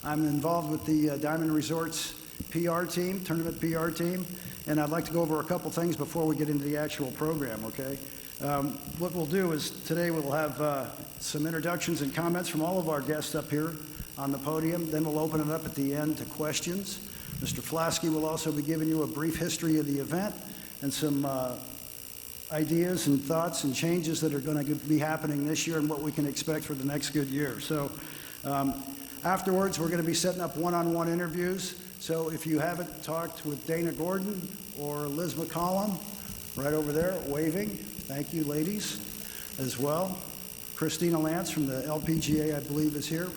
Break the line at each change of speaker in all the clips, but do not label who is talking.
I'm involved with the Diamond Resorts PR team, tournament PR team, and I'd like to go over a couple things before we get into the actual program, okay? What we'll do is today we'll have some introductions and comments from all of our guests up here on the podium. Then we'll open it up at the end to questions. Mr. Flasky will also be giving you a brief history of the event and some ideas and thoughts and changes that are going to be happening this year and what we can expect for the next good year. So afterwards, we're going to be setting up one-on-one interviews. So if you haven't talked with Dana Gordon or Liz McCollum, right over there, waving, thank you, ladies, as well. Christina Lance from the LPGA, I believe, is here,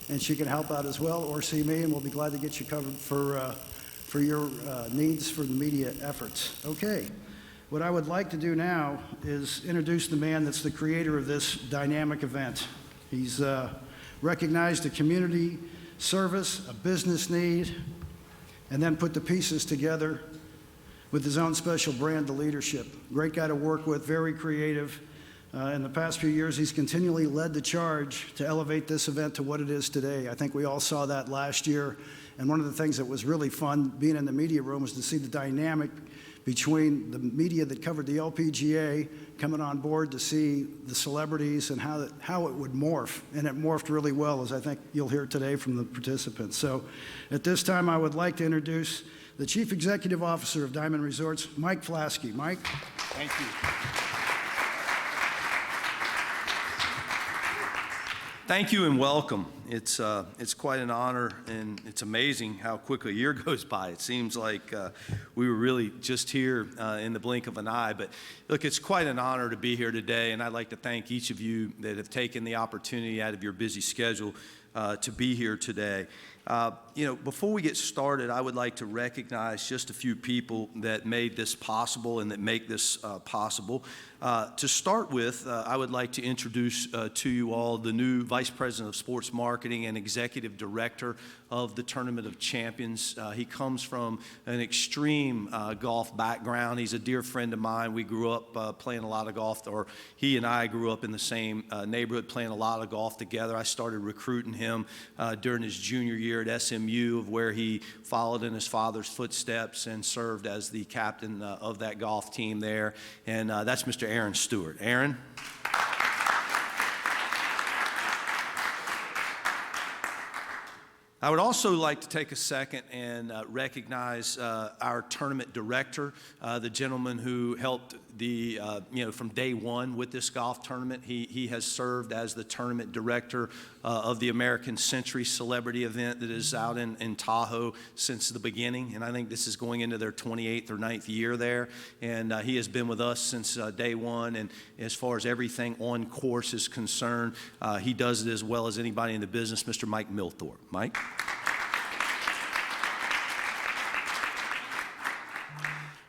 and she can help out as well, or see me, and we'll be glad to get you covered for your needs for the media efforts. Okay, what I would like to do now is introduce the man that's the creator of this dynamic event. He's recognized a community service, a business need, and then put the pieces together with his own special brand of leadership. Great guy to work with, very creative. In the past few years, he's continually led the charge to elevate this event to what it is today. I think we all saw that last year. And one of the things that was really fun being in the media room was to see the dynamic between the media that covered the LPGA coming on board to see the celebrities and how it would morph. And it morphed really well, as I think you'll hear today from the participants. So at this time, I would like to introduce the Chief Executive Officer of Diamond Resorts, Mike Flasky. Mike.
Thank you. Thank you and welcome. It's quite an honor, and it's amazing how quickly a year goes by. It seems like we were really just here in the blink of an eye. But look, it's quite an honor to be here today, and I'd like to thank each of you that have taken the opportunity out of your busy schedule to be here today. Before we get started, I would like to recognize just a few people that made this possible and that make this possible. To start with, I would like to introduce to you all the new Vice President of Sports Marketing and Executive Director of the Tournament of Champions. He comes from an extreme golf background. He's a dear friend of mine. We grew up playing a lot of golf, or he and I grew up in the same neighborhood playing a lot of golf together. I started recruiting him during his junior year at SMU, of where he followed in his father's footsteps and served as the captain of that golf team there. And that's Mr. Aaron Stewart. Aaron. I would also like to take a second and recognize our tournament director, the gentleman who helped from day one with this golf tournament. He has served as the tournament director of the American Century Celebrity event that is out in Tahoe since the beginning, and I think this is going into their 28th or 9th year there. And he has been with us since day one, and as far as everything on course is concerned, he does it as well as anybody in the business, Mr. Mike Milthorpe. Mike?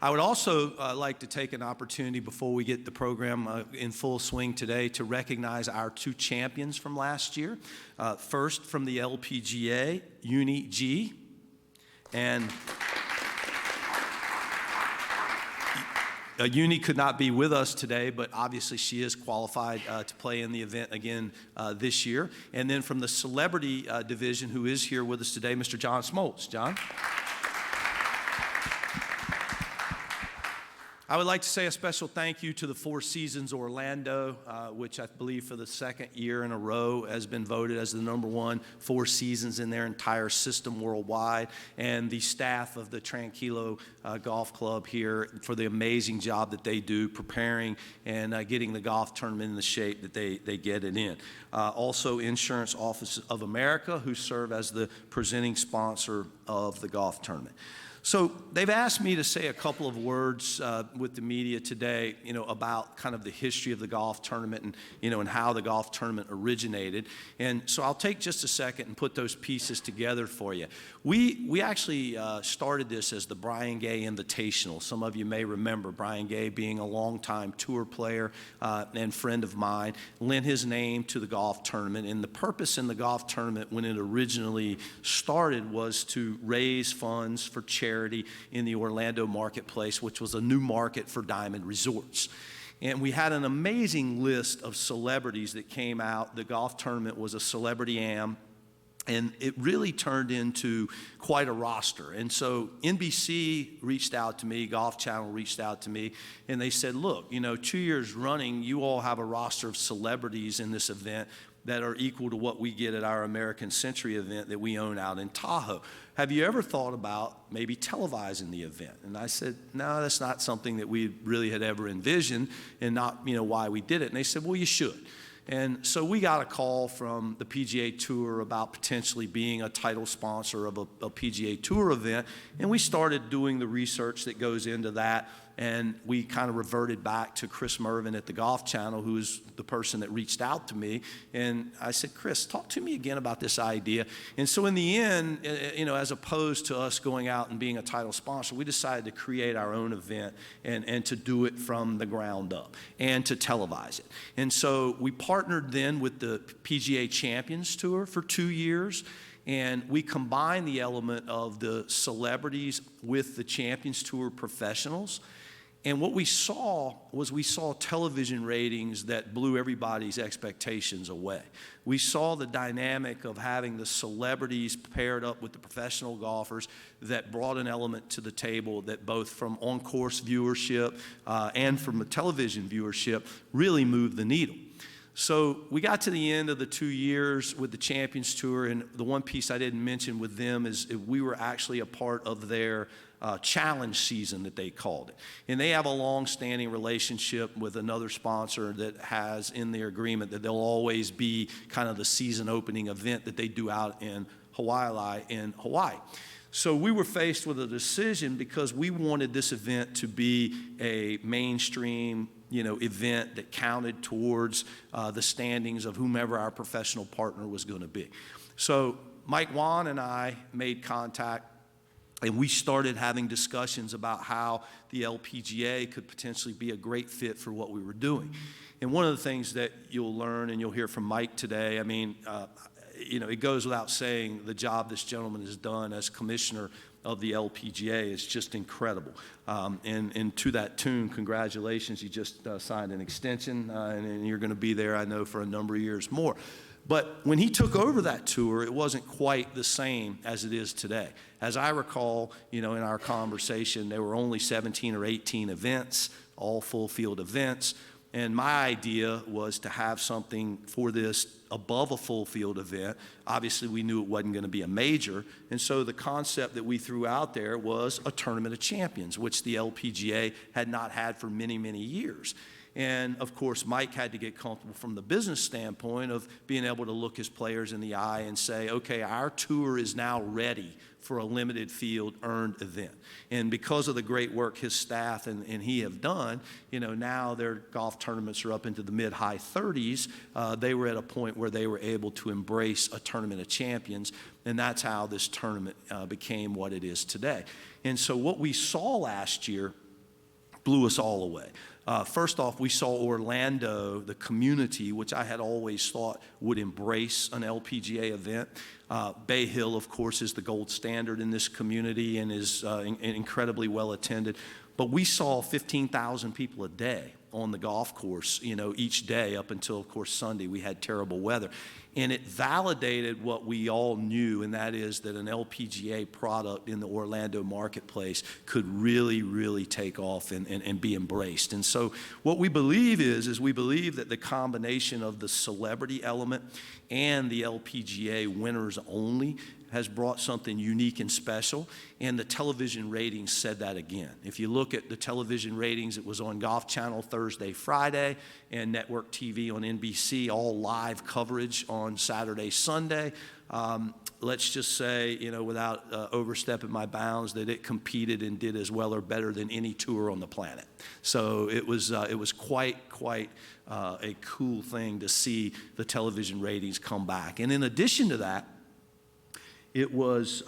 I would also like to take an opportunity before we get the program in full swing today to recognize our two champions from last year. First, from the LPGA, Uni G. And Uni could not be with us today, but obviously she is qualified to play in the event again this year. And then from the celebrity division, who is here with us today, Mr. John Smoltz. John? I would like to say a special thank you to the Four Seasons Orlando, which I believe for the second year in a row has been voted as the #1 Four Seasons in their entire system worldwide, and the staff of the Tranquilo Golf Club here for the amazing job that they do preparing and getting the golf tournament in the shape that they get it in. Also, Insurance Office of America, who serve as the presenting sponsor of the golf tournament. So they've asked me to say a couple of words with the media today, about kind of the history of the golf tournament and, and how the golf tournament originated. And so I'll take just a second and put those pieces together for you. We actually started this as the Brian Gay Invitational. Some of you may remember Brian Gay being a longtime tour player and friend of mine, lent his name to the golf tournament. And the purpose in the golf tournament when it originally started was to raise funds for charity in the Orlando marketplace, which was a new market for Diamond Resorts. And we had an amazing list of celebrities that came out. The golf tournament was a celebrity am. And it really turned into quite a roster. And so NBC reached out to me, Golf Channel reached out to me, and they said, look, 2 years running, you all have a roster of celebrities in this event that are equal to what we get at our American Century event that we own out in Tahoe. Have you ever thought about maybe televising the event? And I said, no, that's not something that we really had ever envisioned, and not why we did it. And they said, well, you should. And so we got a call from the PGA Tour about potentially being a title sponsor of a PGA Tour event, and we started doing the research that goes into that, and we kind of reverted back to Chris Mervin at the Golf Channel, who is the person that reached out to me, and I said, Chris, talk to me again about this idea. And so in the end, as opposed to us going out and being a title sponsor, we decided to create our own event and to do it from the ground up and to televise it. And so we partnered then with the PGA Champions Tour for 2 years, and we combined the element of the celebrities with the Champions Tour professionals. And what we saw television ratings that blew everybody's expectations away. We saw the dynamic of having the celebrities paired up with the professional golfers that brought an element to the table that both from on-course viewership and from a television viewership really moved the needle. So we got to the end of the 2 years with the Champions Tour, and the one piece I didn't mention with them is we were actually a part of their challenge season that they called it. And they have a long-standing relationship with another sponsor that has in their agreement that they'll always be kind of the season opening event that they do out in Hawaii in Hawaii. So we were faced with a decision because we wanted this event to be a mainstream event that counted towards the standings of whomever our professional partner was going to be. So Mike Wan and I made contact, and we started having discussions about how the LPGA could potentially be a great fit for what we were doing. And one of the things that you'll learn, and you'll hear from Mike today, it goes without saying the job this gentleman has done as commissioner of the LPGA is just incredible. And to that tune, congratulations, you just signed an extension, and you're going to be there, I know, for a number of years more. But when he took over that tour, it wasn't quite the same as it is today. As I recall, in our conversation, there were only 17 or 18 events, all full field events. And my idea was to have something for this above a full field event. Obviously, we knew it wasn't going to be a major. And so the concept that we threw out there was a Tournament of Champions, which the LPGA had not had for many, many years. And of course, Mike had to get comfortable from the business standpoint of being able to look his players in the eye and say, okay, our tour is now ready for a limited field earned event. And because of the great work his staff and he have done, now their golf tournaments are up into the mid-high 30s. They were at a point where they were able to embrace a Tournament of Champions, and that's how this tournament became what it is today. And so what we saw last year blew us all away. First off, we saw Orlando, the community, which I had always thought would embrace an LPGA event. Bay Hill, of course, is the gold standard in this community and is incredibly well attended. But we saw 15,000 people a day on the golf course, each day up until, of course, Sunday. We had terrible weather. And it validated what we all knew, and that is that an LPGA product in the Orlando marketplace could really, really take off and be embraced. And so what we believe is we believe that the combination of the celebrity element and the LPGA winners only has brought something unique and special, and the television ratings said that again. If you look at the television ratings, it was on Golf Channel Thursday, Friday, and Network TV on NBC, all live coverage on Saturday, Sunday. Let's just say, without overstepping my bounds, that it competed and did as well or better than any tour on the planet. So it was quite a cool thing to see the television ratings come back. And in addition to that, it was,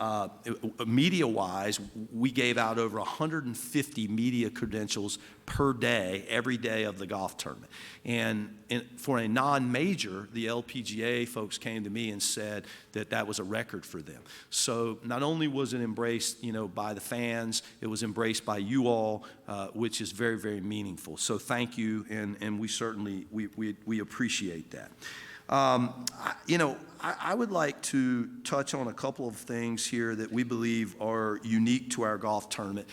media-wise, we gave out over 150 media credentials per day, every day of the golf tournament. And for a non-major, the LPGA folks came to me and said that that was a record for them. So not only was it embraced, by the fans, it was embraced by you all, which is very, very meaningful. So thank you, and we certainly, we appreciate that. I would like to touch on a couple of things here that we believe are unique to our golf tournament.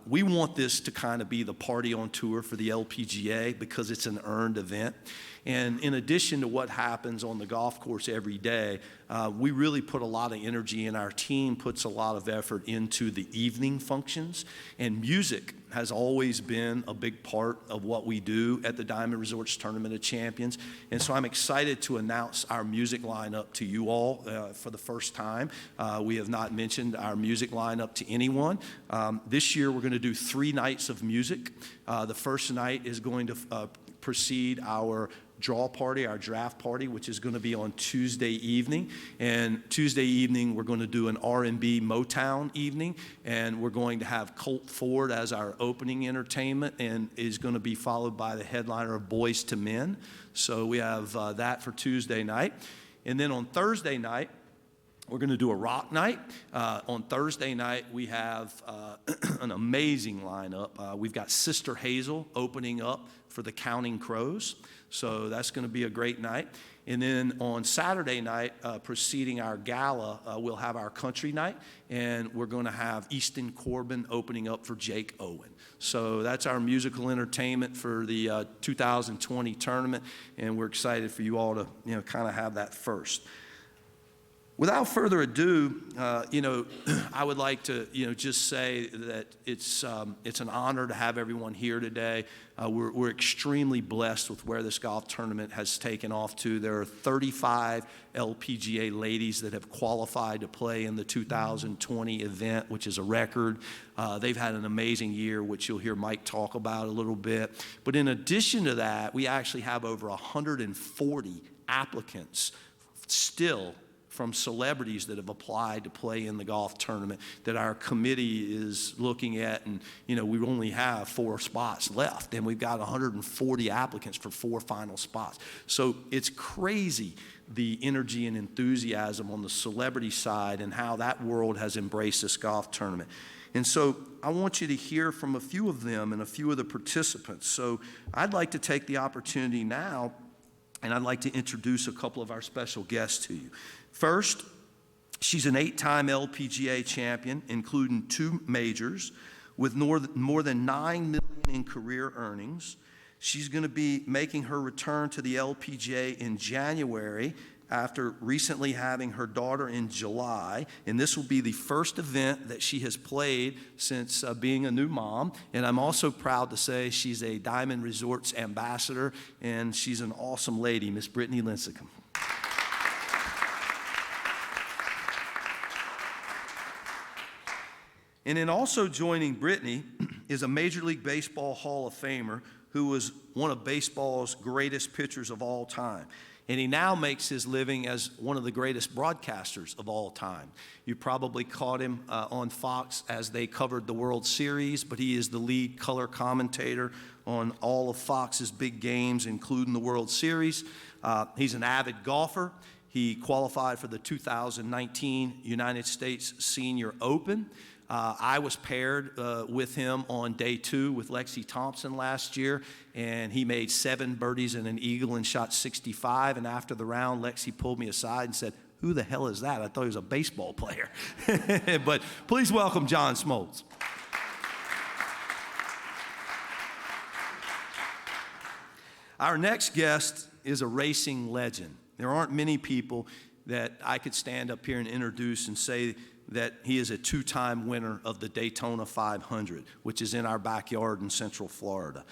We want this to kind of be the party on tour for the LPGA because it's an earned event. And in addition to what happens on the golf course every day, we really put a lot of energy, and our team puts a lot of effort into the evening functions. And music has always been a big part of what we do at the Diamond Resorts Tournament of Champions. And so I'm excited to announce our music lineup to you all for the first time. We have not mentioned our music lineup to anyone. This year we're going to do 3 nights of music. The first night is going to precede our draw party, our draft party, which is going to be on Tuesday evening. And Tuesday evening, we're going to do an R&B Motown evening, and we're going to have Colt Ford as our opening entertainment, and is going to be followed by the headliner of Boyz II Men. So we have that for Tuesday night. And then on Thursday night, we're going to do a rock night. On Thursday night, we have an amazing lineup. We've got Sister Hazel opening up for the Counting Crows. So that's going to be a great night. And then on Saturday night, preceding our gala, we'll have our country night, and we're going to have Easton Corbin opening up for Jake Owen. So that's our musical entertainment for the 2020 tournament, and we're excited for you all to, kind of have that first. Without further ado, I would like to, just say that it's an honor to have everyone here today. We're extremely blessed with where this golf tournament has taken off to. There are 35 LPGA ladies that have qualified to play in the 2020 event, which is a record. They've had an amazing year, which you'll hear Mike talk about a little bit. But in addition to that, we actually have over 140 applicants still from celebrities that have applied to play in the golf tournament that our committee is looking at. And, we only have 4 spots left, and we've got 140 applicants for 4 final spots. So it's crazy, the energy and enthusiasm on the celebrity side and how that world has embraced this golf tournament. And so I want you to hear from a few of them and a few of the participants. So I'd like to take the opportunity now, and I'd like to introduce a couple of our special guests to you. First, she's an 8-time LPGA champion, including 2 majors, with more than $9 million in career earnings. She's going to be making her return to the LPGA in January after recently having her daughter in July. And this will be the first event that she has played since being a new mom. And I'm also proud to say she's a Diamond Resorts ambassador, and she's an awesome lady, Miss Brittany Lincecum. And then also joining Brittany is a Major League Baseball Hall of Famer who was one of baseball's greatest pitchers of all time. And he now makes his living as one of the greatest broadcasters of all time. You probably caught him on Fox as they covered the World Series, but he is the lead color commentator on all of Fox's big games, including the World Series. He's an avid golfer. He qualified for the 2019 United States Senior Open. I was paired with him on day 2 with Lexi Thompson last year, and he made 7 birdies and an eagle and shot 65. And after the round, Lexi pulled me aside and said, "Who the hell is that? I thought he was a baseball player." But please welcome John Smoltz. Our next guest is a racing legend. There aren't many people that I could stand up here and introduce and say that he is a 2-time winner of the Daytona 500, which is in our backyard in Central Florida.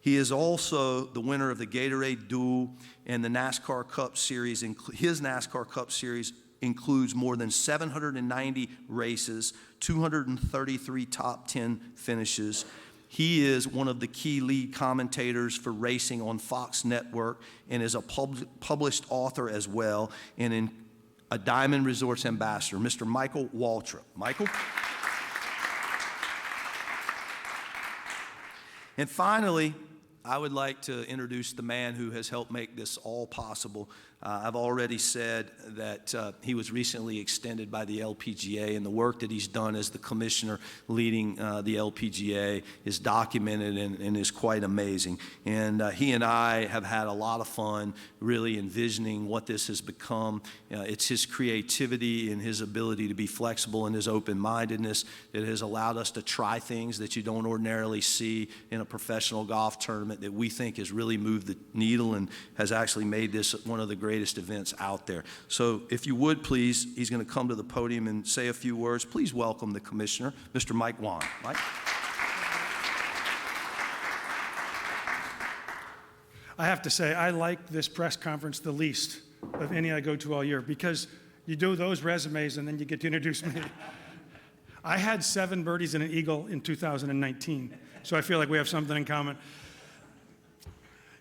He is also the winner of the Gatorade Duel and the NASCAR Cup Series. His NASCAR Cup Series includes more than 790 races, 233 top 10 finishes. He is one of the key lead commentators for racing on Fox Network and is a published author as well, and a Diamond Resorts ambassador, Mr. Michael Waltrip. Michael? And finally, I would like to introduce the man who has helped make this all possible, I've already said that he was recently extended by the LPGA, and the work that he's done as the commissioner leading the LPGA is documented and is quite amazing. And he and I have had a lot of fun really envisioning what this has become. It's his creativity and his ability to be flexible and his open-mindedness that has allowed us to try things that you don't ordinarily see in a professional golf tournament that we think has really moved the needle and has actually made this one of the greatest events out there. So if you would please, he's going to come to the podium and say a few words. Please welcome the commissioner, Mr. Mike Whan. Mike?
I have to say, I like this press conference the least of any I go to all year because you do those resumes and then you get to introduce me. I had 7 birdies and an eagle in 2019, so I feel like we have something in common.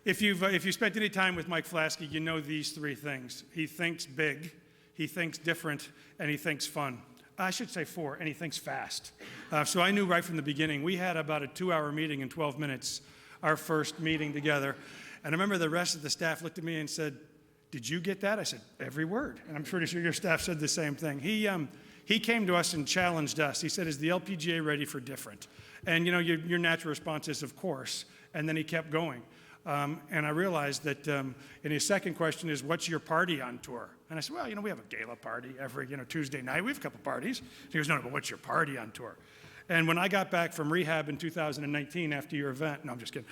If you spent any time with Mike Flaskey, you know these 3 things. He thinks big, he thinks different, and he thinks fun. I should say 4, and he thinks fast. So I knew right from the beginning. We had about a 2-hour meeting in 12 minutes, our first meeting together. And I remember the rest of the staff looked at me and said, "Did you get that?" I said, "Every word." And I'm pretty sure your staff said the same thing. He came to us and challenged us. He said, "Is the LPGA ready for different?" And you know, your natural response is, "Of course." And then he kept going. And I realized that, and his second question is, "What's your party on tour?" And I said, "Well, you know, we have a gala party every, Tuesday night. We have a couple parties." He goes, "No, but what's your party on tour?" And when I got back from rehab in 2019 after your event, no, I'm just kidding.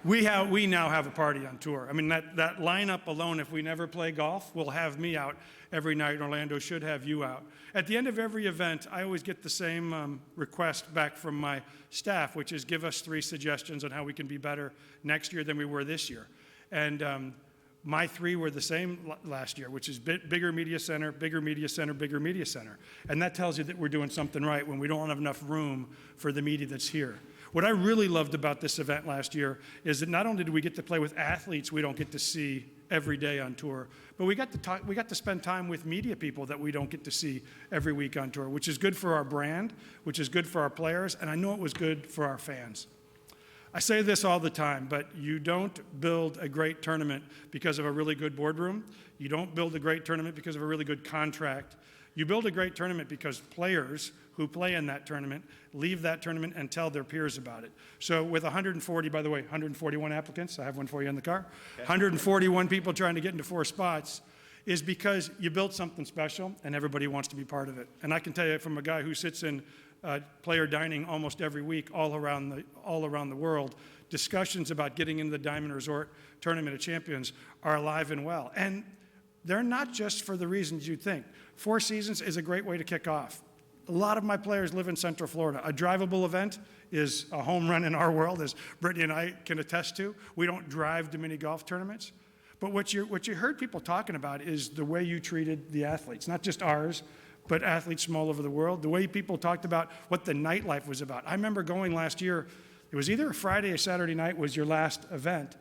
We now have a party on tour. I mean, that lineup alone, if we never play golf, will have me out every night. Orlando should have you out. At the end of every event, I always get the same request back from my staff, which is give us 3 suggestions on how we can be better next year than we were this year. And my 3 were the same last year, which is bigger media center, bigger media center, bigger media center. And that tells you that we're doing something right when we don't have enough room for the media that's here. What I really loved about this event last year is that not only did we get to play with athletes we don't get to see every day on tour, but we got to spend time with media people that we don't get to see every week on tour, which is good for our brand, which is good for our players, and I know it was good for our fans. I say this all the time, but you don't build a great tournament because of a really good boardroom. You don't build a great tournament because of a really good contract. You build a great tournament because players who play in that tournament leave that tournament and tell their peers about it. So with 140, by the way, 141 applicants, I have one for you in the car, okay. 141 people trying to get into 4 spots, is because you built something special and everybody wants to be part of it. And I can tell you from a guy who sits in player dining almost every week all around the world, discussions about getting into the Diamond Resort Tournament of Champions are alive and well. And they're not just for the reasons you'd think. 4 Seasons is a great way to kick off. A lot of my players live in Central Florida. A drivable event is a home run in our world, as Brittany and I can attest to. We don't drive to many golf tournaments. But what you heard people talking about is the way you treated the athletes, not just ours, but athletes from all over the world. The way people talked about what the nightlife was about. I remember going last year, it was either a Friday or Saturday night was your last event.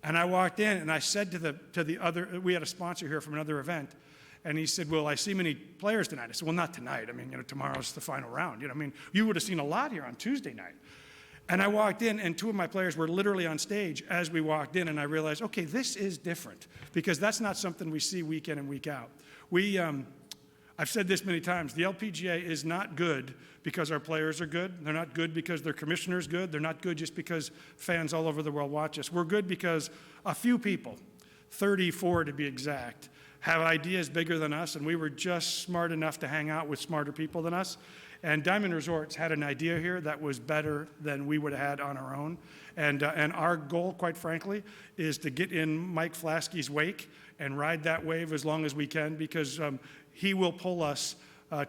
And I walked in and I said to the other, we had a sponsor here from another event, and he said, "Well, I see many players tonight." I said, "Well, not tonight. I mean, tomorrow's the final round. I mean, you would have seen a lot here on Tuesday night." And I walked in, and 2 of my players were literally on stage as we walked in, and I realized, okay, this is different, because that's not something we see week in and week out. I've said this many times, the LPGA is not good because our players are good. They're not good because their commissioner's good. They're not good just because fans all over the world watch us. We're good because a few people, 34 to be exact, have ideas bigger than us, and we were just smart enough to hang out with smarter people than us. And Diamond Resorts had an idea here that was better than we would have had on our own. And our goal, quite frankly, is to get in Mike Flaskey's wake and ride that wave as long as we can, because he will pull us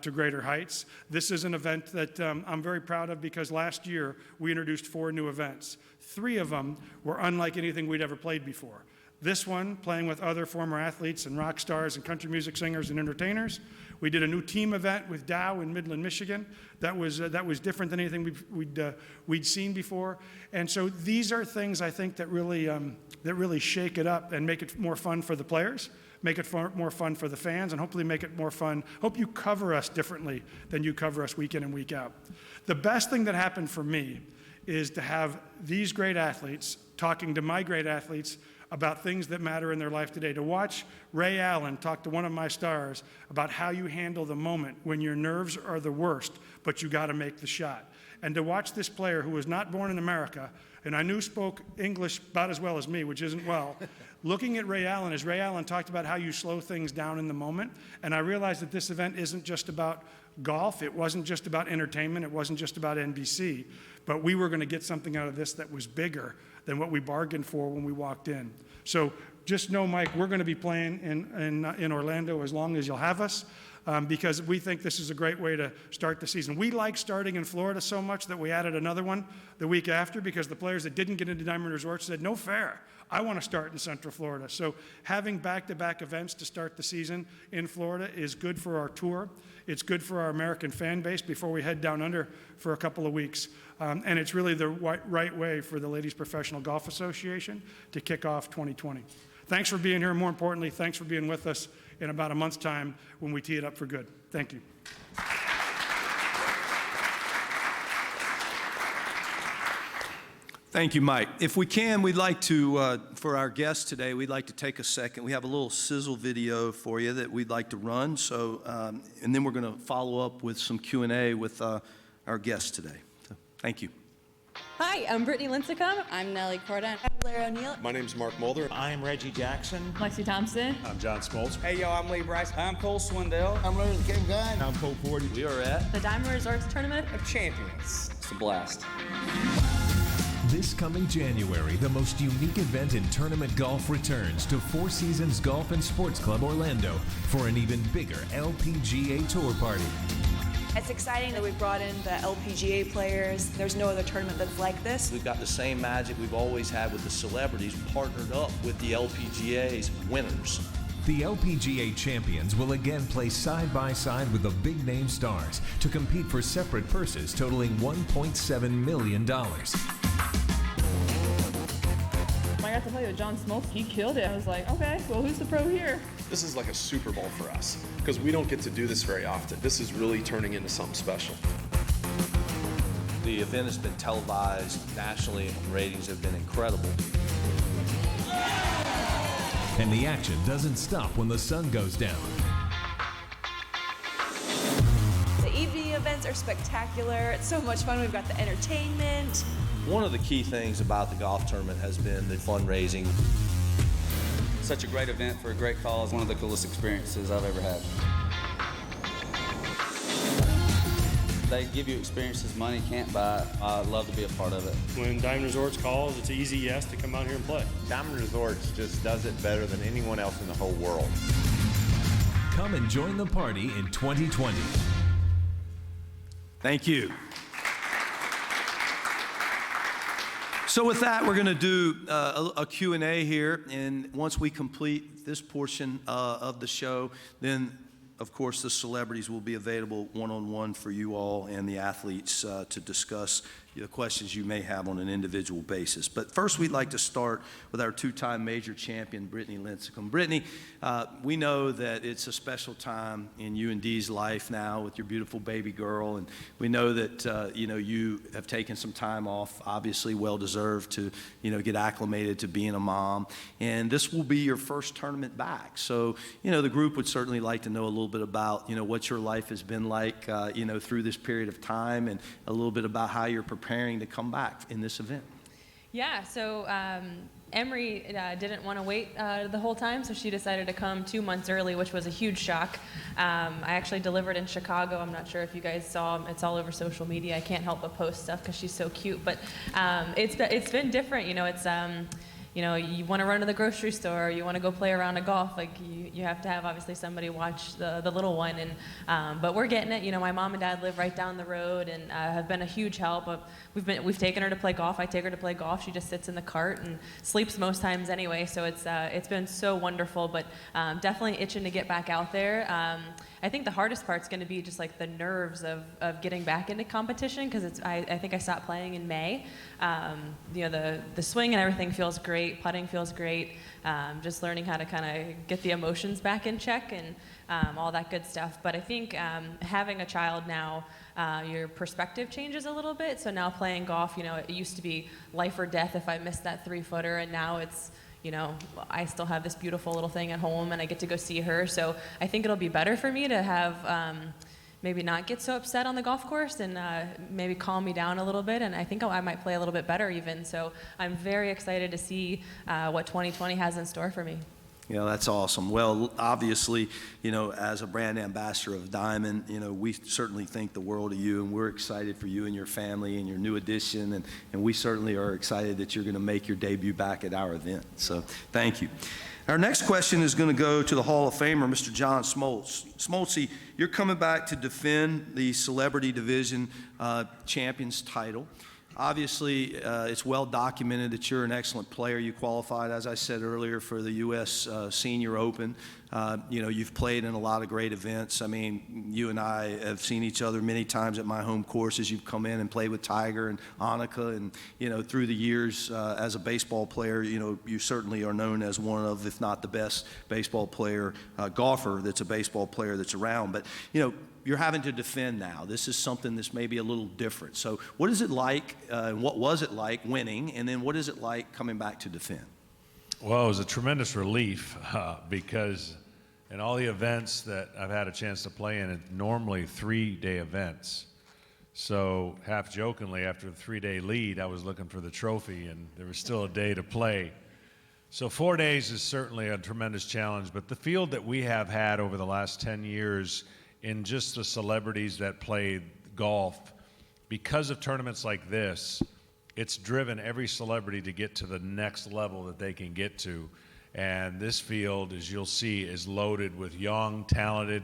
to greater heights. This is an event that I'm very proud of, because last year we introduced 4 new events. 3 of them were unlike anything we'd ever played before. This one, playing with other former athletes and rock stars and country music singers and entertainers. We did a new team event with Dow in Midland, Michigan. That was different than anything we'd seen before. And so these are things I think that really shake it up and make it more fun for the players, make it more fun for the fans, and hopefully make it more fun. Hope you cover us differently than you cover us week in and week out. The best thing that happened for me is to have these great athletes talking to my great athletes about things that matter in their life today. To watch Ray Allen talk to one of my stars about how you handle the moment when your nerves are the worst, but you got to make the shot. And to watch this player who was not born in America, and I knew spoke English about as well as me, which isn't well, looking at Ray Allen as Ray Allen talked about how you slow things down in the moment, and I realized that this event isn't just about golf, it wasn't just about entertainment, it wasn't just about NBC, but we were going to get something out of this that was bigger than what we bargained for when we walked in. So just know, Mike, we're going to be playing in Orlando as long as you'll have us, because we think this is a great way to start the season. We like starting in Florida so much that we added another one the week after, because the players that didn't get into Diamond Resorts said, no fair, I want to start in Central Florida. So having back-to-back events to start the season in Florida is good for our tour. It's good for our American fan base before we head down under for a couple of weeks. And it's really the right way for the Ladies Professional Golf Association to kick off 2020. Thanks for being here. More importantly, thanks for being with us in about a month's time when we tee it up for good. Thank you.
Thank you, Mike. If we can, we'd like to, for our guests today, we'd like to take a second. We have a little sizzle video for you that we'd like to run. So, and then we're going to follow up with some Q&A with our guests today. So, thank you.
Hi, I'm Brittany Lincecum.
I'm Nellie Corda.
I'm Blair O'Neill.
My name's Mark Mulder.
I'm Reggie Jackson.
Lexi Thompson.
I'm John Smoltz.
Hey, yo, I'm Lee Bryce.
I'm Cole Swindell.
I'm Larry the King Guy.
I'm Cole Fordy.
We are at
The Diamond Resorts Tournament
of Champions.
It's a blast.
This coming January, the most unique event in tournament golf returns to Four Seasons Golf and Sports Club Orlando for an even bigger LPGA Tour party.
It's exciting that we've brought in the LPGA players. There's no other tournament that's like this.
We've got the same magic we've always had with the celebrities partnered up with the LPGA's winners.
The LPGA champions will again play side by side with the big name stars to compete for separate purses totaling $1.7 million.
I got to play with John Smoltz. He killed it. I was like, okay, well, who's the pro here?
This is like a Super Bowl for us because we don't get to do this very often. This is really turning into something special.
The event has been televised nationally and ratings have been incredible.
And the action doesn't stop when the sun goes down.
The evening events are spectacular. It's so much fun. We've got the entertainment.
One of the key things about the golf tournament has been the fundraising.
Such a great event for a great cause. One of the coolest experiences I've ever had. They give you experiences money can't buy. I'd love to be a part of it.
When Diamond Resorts calls, it's an easy yes to come out here and play.
Diamond Resorts just does it better than anyone else in the whole world.
Come and join the party in 2020.
Thank you. So with that, we're going to do a Q&A here, and once we complete this portion of the show, then, of course, the celebrities will be available one-on-one for you all and the athletes to discuss the questions you may have on an individual basis. But first, we'd like to start with our two-time major champion, Brittany Lincecum. Brittany, we know that it's a special time in you and Dee's life now with your beautiful baby girl, and we know that you have taken some time off, obviously well-deserved, to get acclimated to being a mom, and this will be your first tournament back. So the group would certainly like to know a little bit about what your life has been like through this period of time, and a little bit about how you're preparing to come back in this event.
Yeah, so Emery didn't want to wait the whole time, so she decided to come 2 months early, which was a huge shock. I actually delivered in Chicago. I'm not sure if you guys saw, it's all over social media. I can't help but post stuff because she's so cute, but it's been different. You want to run to the grocery store, you want to go play a round of golf, like you have to have obviously somebody watch the little one, and but we're getting it. My mom and dad live right down the road and have been a huge help. We've taken her to play golf. I take her to play golf. She just sits in the cart and sleeps most times anyway. So it's been so wonderful, but definitely itching to get back out there. I think the hardest part's going to be just like the nerves of getting back into competition, because I think I stopped playing in May. The swing and everything feels great, putting feels great, just learning how to kind of get the emotions back in check and all that good stuff. But I think having a child now, your perspective changes a little bit. So now playing golf, it used to be life or death if I missed that 3-footer, and now it's you know, I still have this beautiful little thing at home and I get to go see her. So I think it'll be better for me to have maybe not get so upset on the golf course and maybe calm me down a little bit. And I think I might play a little bit better even. So I'm very excited to see what 2020 has in store for me.
You know, that's awesome. Well, obviously, you know, as a brand ambassador of Diamond, you know, we certainly think the world of you, and we're excited for you and your family and your new addition, and we certainly are excited that you're going to make your debut back at our event. So thank you. Our next question is going to go to the Hall of Famer, Mr. John Smoltz. Smoltzy, you're coming back to defend the Celebrity Division Champions title. Obviously, it's well documented that you're an excellent player. You qualified, as I said earlier, for the U.S. Senior Open. You know, you've played in a lot of great events. I mean, you and I have seen each other many times at my home courses. You've come in and played with Tiger and Annika, and, you know, through the years as a baseball player, you know, you certainly are known as one of, if not the best baseball player, golfer that's a baseball player that's around. But, you know, you're having to defend now. This is something that's maybe a little different. So what is it like, what was it like winning, and then what is it like coming back to defend?
Well, it was a tremendous relief because in all the events that I've had a chance to play in, it's normally 3-day events. So half jokingly, after the 3-day lead, I was looking for the trophy, and there was still a day to play. So 4 days is certainly a tremendous challenge, but the field that we have had over the last 10 years in just the celebrities that play golf, because of tournaments like this, it's driven every celebrity to get to the next level that they can get to. And this field, as you'll see, is loaded with young, talented,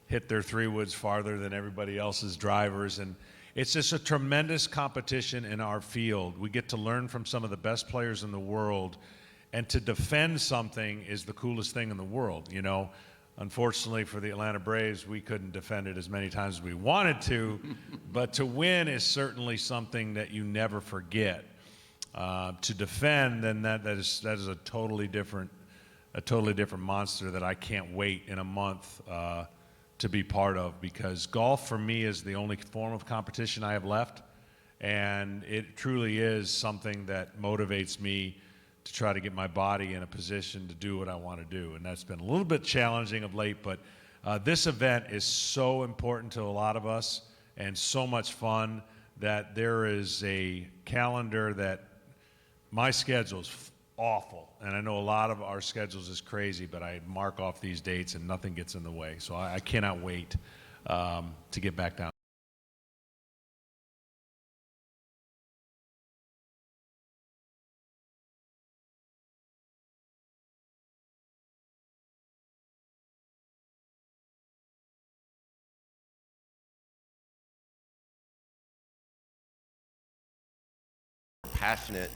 hit their 3-woods farther than everybody else's drivers. And it's just a tremendous competition in our field. We get to learn from some of the best players in the world, and to defend something is the coolest thing in the world, you know. Unfortunately for the Atlanta Braves, we couldn't defend it as many times as we wanted to, but to win is certainly something that you never forget. To defend, then that is a totally different monster that I can't wait in a month to be part of, because golf for me is the only form of competition I have left, and it truly is something that motivates me to try to get my body in a position to do what I want to do. And that's been a little bit challenging of late, but this event is so important to a lot of us and so much fun that there is a calendar that my schedule is awful. And I know a lot of our schedules is crazy, but I mark off these dates and nothing gets in the way. So I cannot wait to get back down.
Passionate